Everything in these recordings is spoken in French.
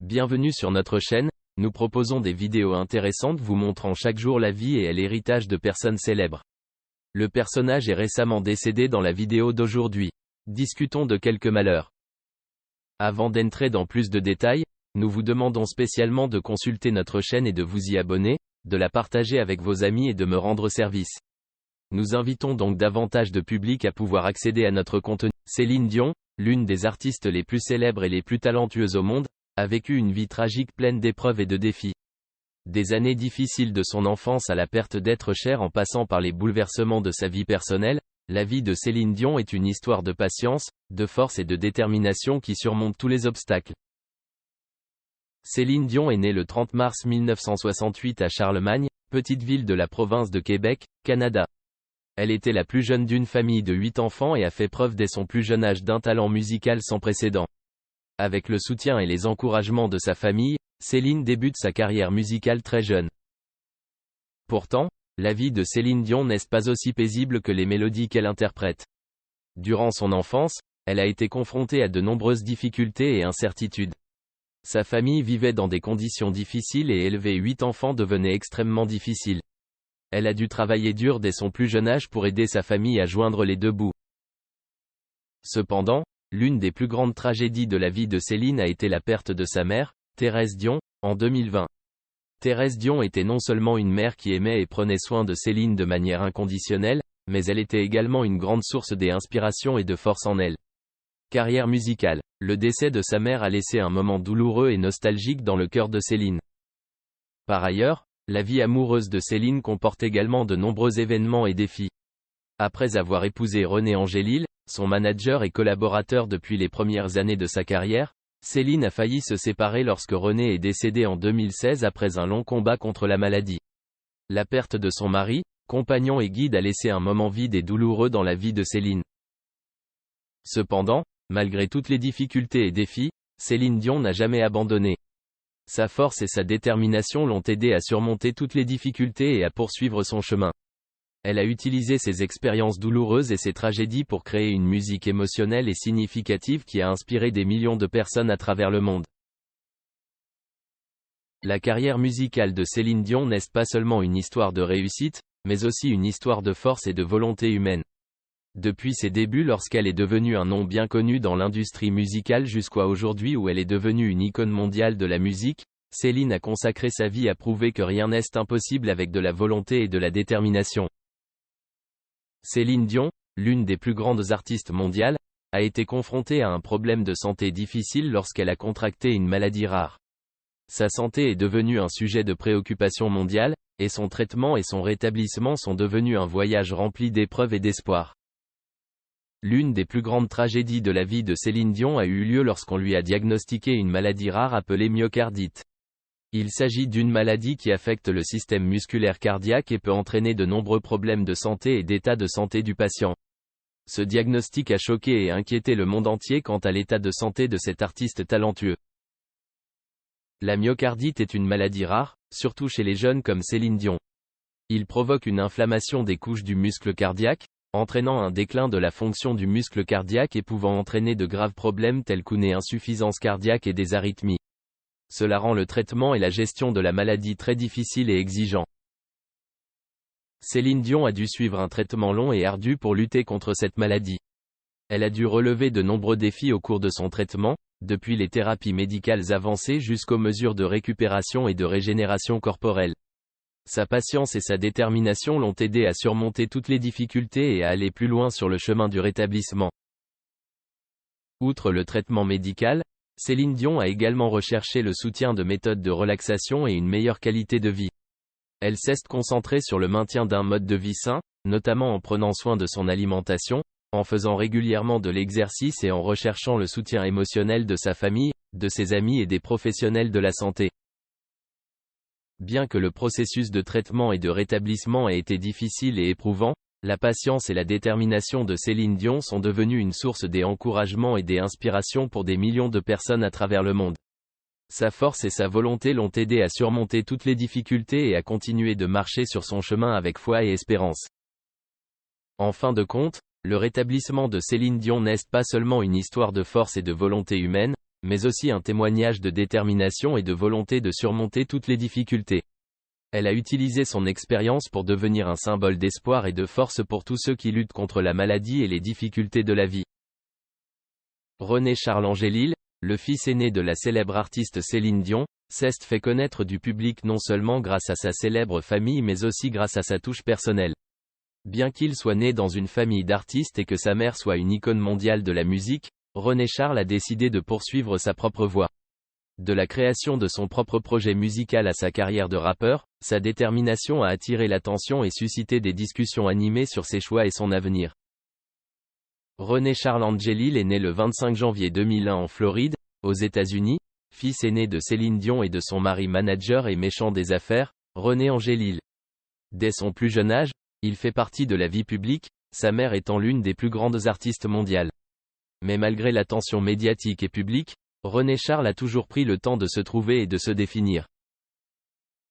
Bienvenue sur notre chaîne, nous proposons des vidéos intéressantes vous montrant chaque jour la vie et l'héritage de personnes célèbres. Le personnage est récemment décédé dans la vidéo d'aujourd'hui. Discutons de quelques malheurs. Avant d'entrer dans plus de détails, nous vous demandons spécialement de consulter notre chaîne et de vous y abonner, de la partager avec vos amis et de me rendre service. Nous invitons donc davantage de public à pouvoir accéder à notre contenu. Céline Dion, l'une des artistes les plus célèbres et les plus talentueuses au monde, a vécu une vie tragique pleine d'épreuves et de défis. Des années difficiles de son enfance à la perte d'êtres chers en passant par les bouleversements de sa vie personnelle, la vie de Céline Dion est une histoire de patience, de force et de détermination qui surmonte tous les obstacles. Céline Dion est née le 30 mars 1968 à Charlemagne, petite ville de la province de Québec, Canada. Elle était la plus jeune d'une famille de 8 enfants et a fait preuve dès son plus jeune âge d'un talent musical sans précédent. Avec le soutien et les encouragements de sa famille, Céline débute sa carrière musicale très jeune. Pourtant, la vie de Céline Dion n'est pas aussi paisible que les mélodies qu'elle interprète. Durant son enfance, elle a été confrontée à de nombreuses difficultés et incertitudes. Sa famille vivait dans des conditions difficiles et élever 8 enfants devenait extrêmement difficile. Elle a dû travailler dur dès son plus jeune âge pour aider sa famille à joindre les deux bouts. Cependant, l'une des plus grandes tragédies de la vie de Céline a été la perte de sa mère, Thérèse Dion, en 2020. Thérèse Dion était non seulement une mère qui aimait et prenait soin de Céline de manière inconditionnelle, mais elle était également une grande source d'inspiration et de force en elle. Carrière musicale. Le décès de sa mère a laissé un moment douloureux et nostalgique dans le cœur de Céline. Par ailleurs, la vie amoureuse de Céline comporte également de nombreux événements et défis. Après avoir épousé René Angélil, son manager et collaborateur depuis les premières années de sa carrière, Céline a failli se séparer lorsque René est décédé en 2016 après un long combat contre la maladie. La perte de son mari, compagnon et guide a laissé un moment vide et douloureux dans la vie de Céline. Cependant, malgré toutes les difficultés et défis, Céline Dion n'a jamais abandonné. Sa force et sa détermination l'ont aidé à surmonter toutes les difficultés et à poursuivre son chemin. Elle a utilisé ses expériences douloureuses et ses tragédies pour créer une musique émotionnelle et significative qui a inspiré des millions de personnes à travers le monde. La carrière musicale de Céline Dion n'est pas seulement une histoire de réussite, mais aussi une histoire de force et de volonté humaine. Depuis ses débuts lorsqu'elle est devenue un nom bien connu dans l'industrie musicale jusqu'à aujourd'hui où elle est devenue une icône mondiale de la musique, Céline a consacré sa vie à prouver que rien n'est impossible avec de la volonté et de la détermination. Céline Dion, l'une des plus grandes artistes mondiales, a été confrontée à un problème de santé difficile lorsqu'elle a contracté une maladie rare. Sa santé est devenue un sujet de préoccupation mondiale, et son traitement et son rétablissement sont devenus un voyage rempli d'épreuves et d'espoir. L'une des plus grandes tragédies de la vie de Céline Dion a eu lieu lorsqu'on lui a diagnostiqué une maladie rare appelée myocardite. Il s'agit d'une maladie qui affecte le système musculaire cardiaque et peut entraîner de nombreux problèmes de santé et d'état de santé du patient. Ce diagnostic a choqué et inquiété le monde entier quant à l'état de santé de cet artiste talentueux. La myocardite est une maladie rare, surtout chez les jeunes comme Céline Dion. Il provoque une inflammation des couches du muscle cardiaque, entraînant un déclin de la fonction du muscle cardiaque et pouvant entraîner de graves problèmes tels qu'une insuffisance cardiaque et des arythmies. Cela rend le traitement et la gestion de la maladie très difficile et exigeant. Céline Dion a dû suivre un traitement long et ardu pour lutter contre cette maladie. Elle a dû relever de nombreux défis au cours de son traitement, depuis les thérapies médicales avancées jusqu'aux mesures de récupération et de régénération corporelle. Sa patience et sa détermination l'ont aidé à surmonter toutes les difficultés et à aller plus loin sur le chemin du rétablissement. Outre le traitement médical, Céline Dion a également recherché le soutien de méthodes de relaxation et une meilleure qualité de vie. Elle s'est concentrée sur le maintien d'un mode de vie sain, notamment en prenant soin de son alimentation, en faisant régulièrement de l'exercice et en recherchant le soutien émotionnel de sa famille, de ses amis et des professionnels de la santé. Bien que le processus de traitement et de rétablissement ait été difficile et éprouvant, la patience et la détermination de Céline Dion sont devenues une source d'encouragement et d'inspiration pour des millions de personnes à travers le monde. Sa force et sa volonté l'ont aidé à surmonter toutes les difficultés et à continuer de marcher sur son chemin avec foi et espérance. En fin de compte, le rétablissement de Céline Dion n'est pas seulement une histoire de force et de volonté humaine, mais aussi un témoignage de détermination et de volonté de surmonter toutes les difficultés. Elle a utilisé son expérience pour devenir un symbole d'espoir et de force pour tous ceux qui luttent contre la maladie et les difficultés de la vie. René Charles Angélil, le fils aîné de la célèbre artiste Céline Dion, s'est fait connaître du public non seulement grâce à sa célèbre famille mais aussi grâce à sa touche personnelle. Bien qu'il soit né dans une famille d'artistes et que sa mère soit une icône mondiale de la musique, René Charles a décidé de poursuivre sa propre voie. De la création de son propre projet musical à sa carrière de rappeur, sa détermination a attiré l'attention et suscité des discussions animées sur ses choix et son avenir. René Charles Angélil est né le 25 janvier 2001 en Floride, aux États-Unis, fils aîné de Céline Dion et de son mari manager et méchant des affaires, René Angélil. Dès son plus jeune âge, il fait partie de la vie publique, sa mère étant l'une des plus grandes artistes mondiales. Mais malgré l'attention médiatique et publique, René Charles a toujours pris le temps de se trouver et de se définir.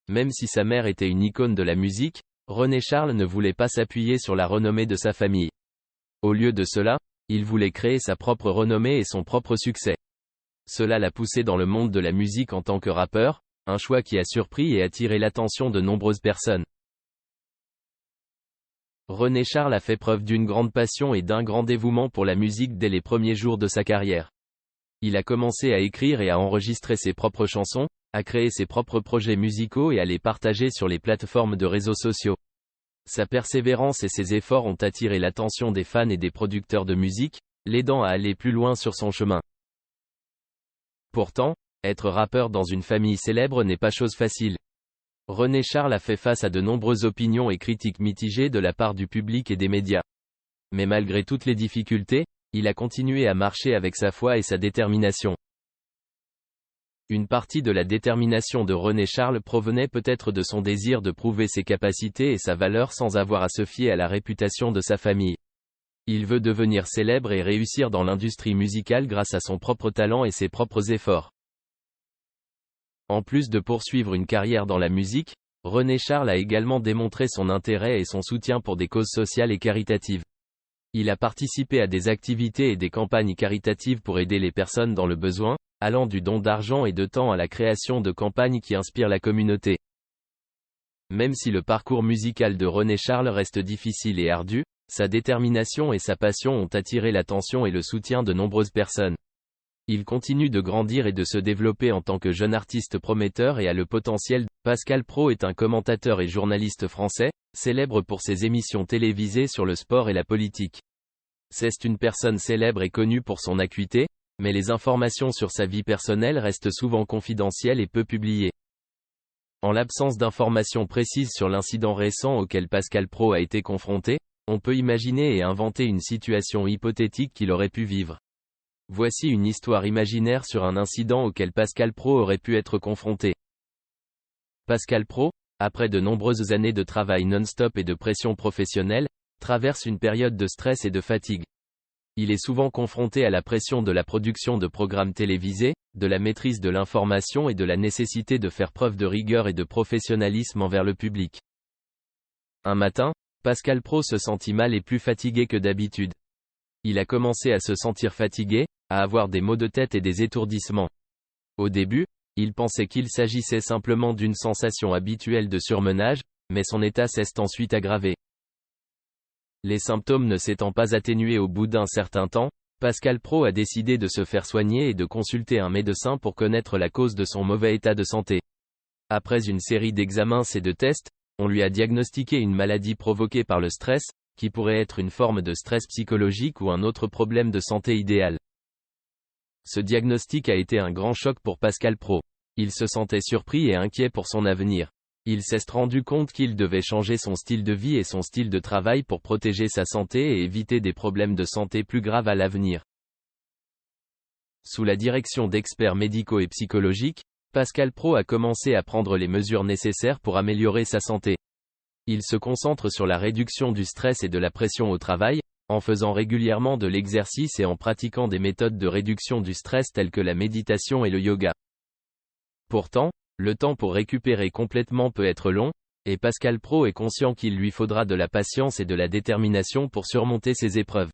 Même si sa mère était une icône de la musique, René Charles ne voulait pas s'appuyer sur la renommée de sa famille. Au lieu de cela, il voulait créer sa propre renommée et son propre succès. Cela l'a poussé dans le monde de la musique en tant que rappeur, un choix qui a surpris et attiré l'attention de nombreuses personnes. René Charles a fait preuve d'une grande passion et d'un grand dévouement pour la musique dès les premiers jours de sa carrière. Il a commencé à écrire et à enregistrer ses propres chansons, à créer ses propres projets musicaux et à les partager sur les plateformes de réseaux sociaux. Sa persévérance et ses efforts ont attiré l'attention des fans et des producteurs de musique, l'aidant à aller plus loin sur son chemin. Pourtant, être rappeur dans une famille célèbre n'est pas chose facile. René Charles a fait face à de nombreuses opinions et critiques mitigées de la part du public et des médias. Mais malgré toutes les difficultés, il a continué à marcher avec sa foi et sa détermination. Une partie de la détermination de René Charles provenait peut-être de son désir de prouver ses capacités et sa valeur sans avoir à se fier à la réputation de sa famille. Il veut devenir célèbre et réussir dans l'industrie musicale grâce à son propre talent et ses propres efforts. En plus de poursuivre une carrière dans la musique, René Charles a également démontré son intérêt et son soutien pour des causes sociales et caritatives. Il a participé à des activités et des campagnes caritatives pour aider les personnes dans le besoin, allant du don d'argent et de temps à la création de campagnes qui inspirent la communauté. Même si le parcours musical de René Charles reste difficile et ardu, sa détermination et sa passion ont attiré l'attention et le soutien de nombreuses personnes. Il continue de grandir et de se développer en tant que jeune artiste prometteur et a le potentiel. Pascal Praud est un commentateur et journaliste français, célèbre pour ses émissions télévisées sur le sport et la politique. C'est une personne célèbre et connue pour son acuité, mais les informations sur sa vie personnelle restent souvent confidentielles et peu publiées. En l'absence d'informations précises sur l'incident récent auquel Pascal Praud a été confronté, on peut imaginer et inventer une situation hypothétique qu'il aurait pu vivre. Voici une histoire imaginaire sur un incident auquel Pascal Praud aurait pu être confronté. Pascal Praud, après de nombreuses années de travail non-stop et de pression professionnelle, traverse une période de stress et de fatigue. Il est souvent confronté à la pression de la production de programmes télévisés, de la maîtrise de l'information et de la nécessité de faire preuve de rigueur et de professionnalisme envers le public. Un matin, Pascal Praud se sentit mal et plus fatigué que d'habitude. Il a commencé à se sentir fatigué, à avoir des maux de tête et des étourdissements. Au début, il pensait qu'il s'agissait simplement d'une sensation habituelle de surmenage, mais son état s'est ensuite aggravé. Les symptômes ne s'étant pas atténués au bout d'un certain temps, Pascal Praud a décidé de se faire soigner et de consulter un médecin pour connaître la cause de son mauvais état de santé. Après une série d'examens et de tests, on lui a diagnostiqué une maladie provoquée par le stress, qui pourrait être une forme de stress psychologique ou un autre problème de santé idéal. Ce diagnostic a été un grand choc pour Pascal Praud. Il se sentait surpris et inquiet pour son avenir. Il s'est rendu compte qu'il devait changer son style de vie et son style de travail pour protéger sa santé et éviter des problèmes de santé plus graves à l'avenir. Sous la direction d'experts médicaux et psychologiques, Pascal Praud a commencé à prendre les mesures nécessaires pour améliorer sa santé. Il se concentre sur la réduction du stress et de la pression au travail, en faisant régulièrement de l'exercice et en pratiquant des méthodes de réduction du stress telles que la méditation et le yoga. Pourtant, le temps pour récupérer complètement peut être long, et Pascal Praud est conscient qu'il lui faudra de la patience et de la détermination pour surmonter ces épreuves.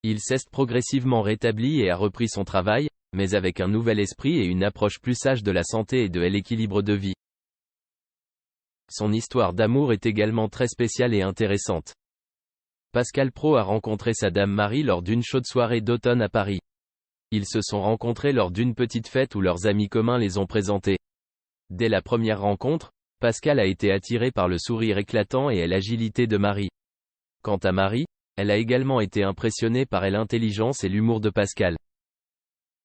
Il s'est progressivement rétabli et a repris son travail, mais avec un nouvel esprit et une approche plus sage de la santé et de l'équilibre de vie. Son histoire d'amour est également très spéciale et intéressante. Pascal Praud a rencontré sa dame Marie lors d'une chaude soirée d'automne à Paris. Ils se sont rencontrés lors d'une petite fête où leurs amis communs les ont présentés. Dès la première rencontre, Pascal a été attiré par le sourire éclatant et l'agilité de Marie. Quant à Marie, elle a également été impressionnée par l'intelligence et l'humour de Pascal.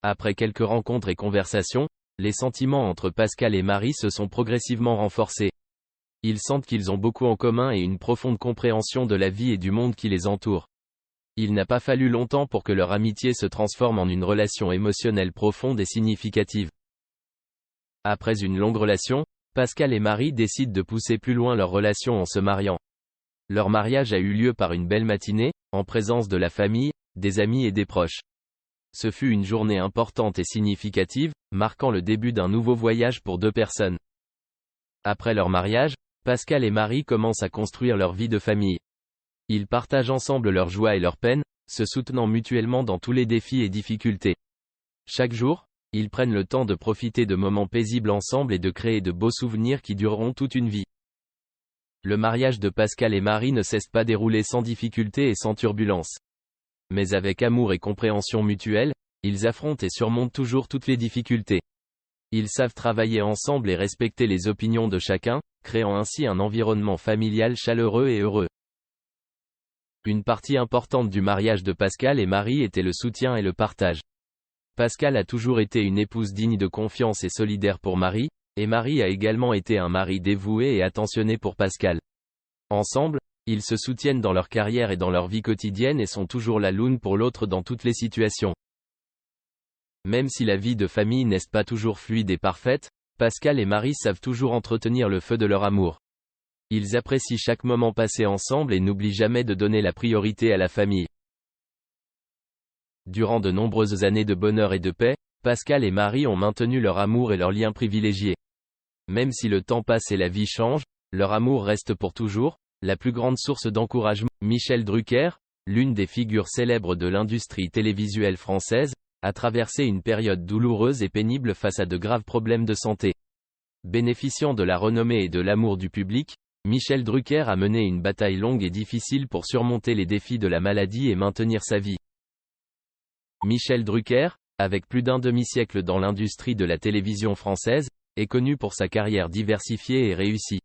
Après quelques rencontres et conversations, les sentiments entre Pascal et Marie se sont progressivement renforcés. Ils sentent qu'ils ont beaucoup en commun et une profonde compréhension de la vie et du monde qui les entoure. Il n'a pas fallu longtemps pour que leur amitié se transforme en une relation émotionnelle profonde et significative. Après une longue relation, Pascal et Marie décident de pousser plus loin leur relation en se mariant. Leur mariage a eu lieu par une belle matinée, en présence de la famille, des amis et des proches. Ce fut une journée importante et significative, marquant le début d'un nouveau voyage pour deux personnes. Après leur mariage, Pascal et Marie commencent à construire leur vie de famille. Ils partagent ensemble leurs joies et leurs peines, se soutenant mutuellement dans tous les défis et difficultés. Chaque jour, ils prennent le temps de profiter de moments paisibles ensemble et de créer de beaux souvenirs qui dureront toute une vie. Le mariage de Pascal et Marie ne cesse pas dérouler sans difficulté et sans turbulence. Mais avec amour et compréhension mutuelle, ils affrontent et surmontent toujours toutes les difficultés. Ils savent travailler ensemble et respecter les opinions de chacun, créant ainsi un environnement familial chaleureux et heureux. Une partie importante du mariage de Pascal et Marie était le soutien et le partage. Pascal a toujours été une épouse digne de confiance et solidaire pour Marie, et Marie a également été un mari dévoué et attentionné pour Pascal. Ensemble, ils se soutiennent dans leur carrière et dans leur vie quotidienne et sont toujours là l'une pour l'autre dans toutes les situations. Même si la vie de famille n'est pas toujours fluide et parfaite, Pascal et Marie savent toujours entretenir le feu de leur amour. Ils apprécient chaque moment passé ensemble et n'oublient jamais de donner la priorité à la famille. Durant de nombreuses années de bonheur et de paix, Pascal et Marie ont maintenu leur amour et leurs liens privilégiés. Même si le temps passe et la vie change, leur amour reste pour toujours, la plus grande source d'encouragement. Michel Drucker, l'une des figures célèbres de l'industrie télévisuelle française, a traversé une période douloureuse et pénible face à de graves problèmes de santé. Bénéficiant de la renommée et de l'amour du public, Michel Drucker a mené une bataille longue et difficile pour surmonter les défis de la maladie et maintenir sa vie. Michel Drucker, avec plus d'un demi-siècle dans l'industrie de la télévision française, est connu pour sa carrière diversifiée et réussie.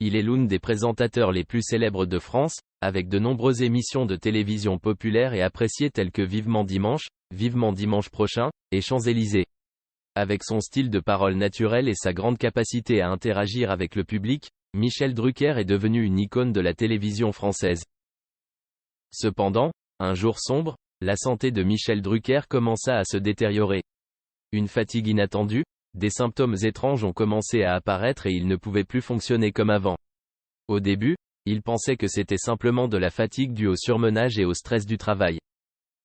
Il est l'un des présentateurs les plus célèbres de France, avec de nombreuses émissions de télévision populaires et appréciées telles que Vivement dimanche prochain, et Champs-Élysées. Avec son style de parole naturel et sa grande capacité à interagir avec le public, Michel Drucker est devenu une icône de la télévision française. Cependant, un jour sombre, la santé de Michel Drucker commença à se détériorer. Une fatigue inattendue, des symptômes étranges ont commencé à apparaître et il ne pouvait plus fonctionner comme avant. Au début, il pensait que c'était simplement de la fatigue due au surmenage et au stress du travail.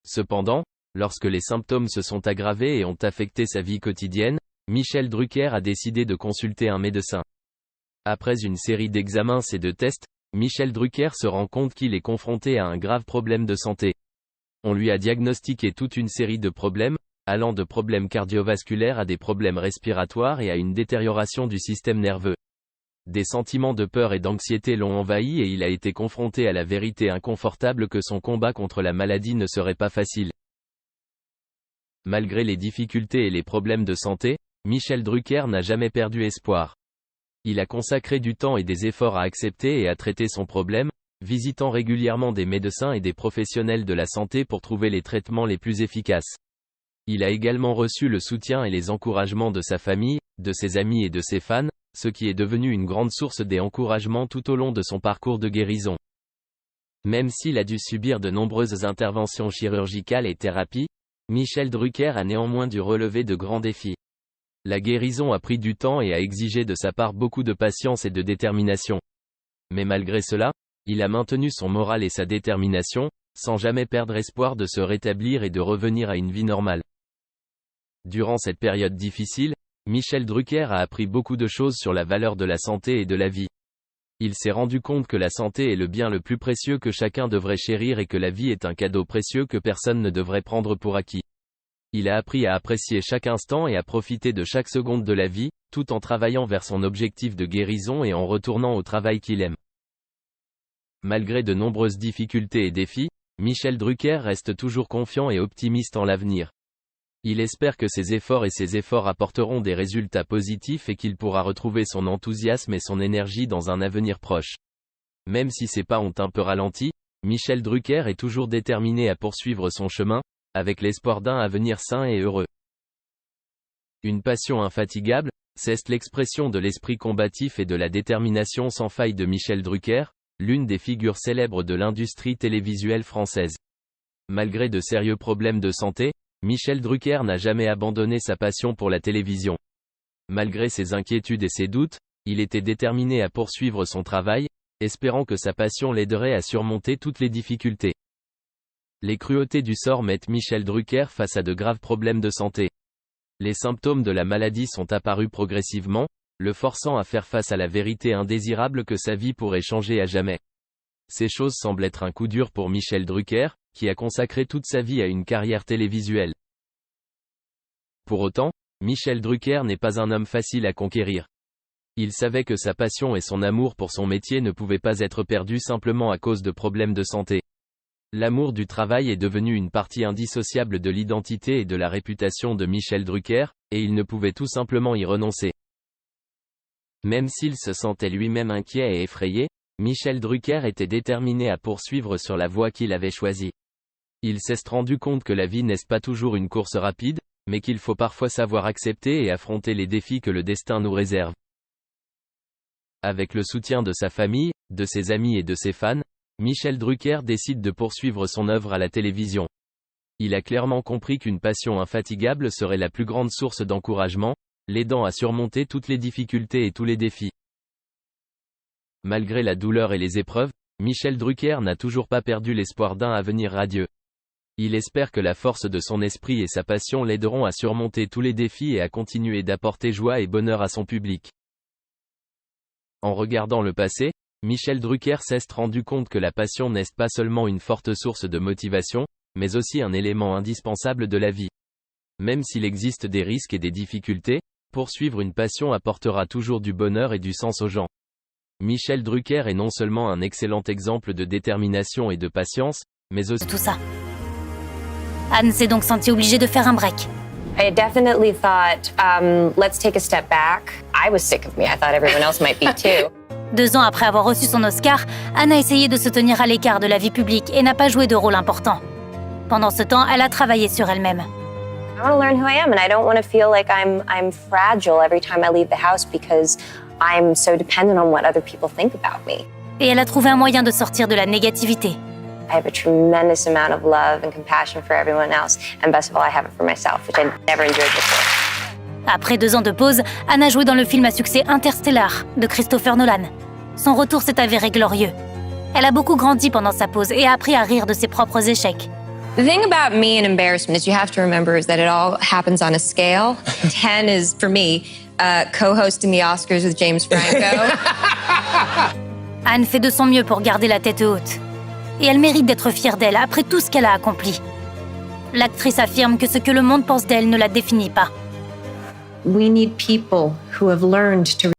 Cependant, lorsque les symptômes se sont aggravés et ont affecté sa vie quotidienne, Michel Drucker a décidé de consulter un médecin. Après une série d'examens et de tests, Michel Drucker se rend compte qu'il est confronté à un grave problème de santé. On lui a diagnostiqué toute une série de problèmes, allant de problèmes cardiovasculaires à des problèmes respiratoires et à une détérioration du système nerveux. Des sentiments de peur et d'anxiété l'ont envahi et il a été confronté à la vérité inconfortable que son combat contre la maladie ne serait pas facile. Malgré les difficultés et les problèmes de santé, Michel Drucker n'a jamais perdu espoir. Il a consacré du temps et des efforts à accepter et à traiter son problème, visitant régulièrement des médecins et des professionnels de la santé pour trouver les traitements les plus efficaces. Il a également reçu le soutien et les encouragements de sa famille, de ses amis et de ses fans, ce qui est devenu une grande source d'encouragement tout au long de son parcours de guérison. Même s'il a dû subir de nombreuses interventions chirurgicales et thérapies, Michel Drucker a néanmoins dû relever de grands défis. La guérison a pris du temps et a exigé de sa part beaucoup de patience et de détermination. Mais malgré cela, il a maintenu son moral et sa détermination, sans jamais perdre espoir de se rétablir et de revenir à une vie normale. Durant cette période difficile, Michel Drucker a appris beaucoup de choses sur la valeur de la santé et de la vie. Il s'est rendu compte que la santé est le bien le plus précieux que chacun devrait chérir et que la vie est un cadeau précieux que personne ne devrait prendre pour acquis. Il a appris à apprécier chaque instant et à profiter de chaque seconde de la vie, tout en travaillant vers son objectif de guérison et en retournant au travail qu'il aime. Malgré de nombreuses difficultés et défis, Michel Drucker reste toujours confiant et optimiste en l'avenir. Il espère que ses efforts apporteront des résultats positifs et qu'il pourra retrouver son enthousiasme et son énergie dans un avenir proche. Même si ses pas ont un peu ralenti, Michel Drucker est toujours déterminé à poursuivre son chemin, avec l'espoir d'un avenir sain et heureux. Une passion infatigable, c'est l'expression de l'esprit combatif et de la détermination sans faille de Michel Drucker, l'une des figures célèbres de l'industrie télévisuelle française. Malgré de sérieux problèmes de santé, Michel Drucker n'a jamais abandonné sa passion pour la télévision. Malgré ses inquiétudes et ses doutes, il était déterminé à poursuivre son travail, espérant que sa passion l'aiderait à surmonter toutes les difficultés. Les cruautés du sort mettent Michel Drucker face à de graves problèmes de santé. Les symptômes de la maladie sont apparus progressivement, le forçant à faire face à la vérité indésirable que sa vie pourrait changer à jamais. Ces choses semblent être un coup dur pour Michel Drucker, qui a consacré toute sa vie à une carrière télévisuelle. Pour autant, Michel Drucker n'est pas un homme facile à conquérir. Il savait que sa passion et son amour pour son métier ne pouvaient pas être perdus simplement à cause de problèmes de santé. L'amour du travail est devenu une partie indissociable de l'identité et de la réputation de Michel Drucker, et il ne pouvait tout simplement y renoncer. Même s'il se sentait lui-même inquiet et effrayé, Michel Drucker était déterminé à poursuivre sur la voie qu'il avait choisie. Il s'est rendu compte que la vie n'est pas toujours une course rapide, mais qu'il faut parfois savoir accepter et affronter les défis que le destin nous réserve. Avec le soutien de sa famille, de ses amis et de ses fans, Michel Drucker décide de poursuivre son œuvre à la télévision. Il a clairement compris qu'une passion infatigable serait la plus grande source d'encouragement, l'aidant à surmonter toutes les difficultés et tous les défis. Malgré la douleur et les épreuves, Michel Drucker n'a toujours pas perdu l'espoir d'un avenir radieux. Il espère que la force de son esprit et sa passion l'aideront à surmonter tous les défis et à continuer d'apporter joie et bonheur à son public. En regardant le passé, Michel Drucker s'est rendu compte que la passion n'est pas seulement une forte source de motivation, mais aussi un élément indispensable de la vie. Même s'il existe des risques et des difficultés, poursuivre une passion apportera toujours du bonheur et du sens aux gens. Michel Drucker est non seulement un excellent exemple de détermination et de patience, mais aussi tout ça. Anne s'est donc sentie obligée de faire un break. I definitely thought, let's take a step back. I was sick of me. I thought everyone else might be too. 2 ans après avoir reçu son Oscar, Anne a essayé de se tenir à l'écart de la vie publique et n'a pas joué de rôle important. Pendant ce temps, elle a travaillé sur elle-même. I want to learn who I am, and I don't want to feel like I'm fragile every time I leave the house because I'm so dependent on what other people think about me. Et elle a trouvé un moyen de sortir de la négativité. I have a tremendous amount of love and compassion for everyone else, and best of all, I have it for myself, which I never enjoyed before. Après 2 ans de pause, Anne a joué dans le film à succès Interstellar de Christopher Nolan. Son retour s'est avéré glorieux. Elle a beaucoup grandi pendant sa pause et a appris à rire de ses propres échecs. The thing about me and embarrassment is you have to remember is that it all happens on a scale. 10 is, for me, co-hosting the Oscars with James Franco. Anne fait de son mieux pour garder la tête haute. Et elle mérite d'être fière d'elle après tout ce qu'elle a accompli. L'actrice affirme que ce que le monde pense d'elle ne la définit pas. We need people who have learned to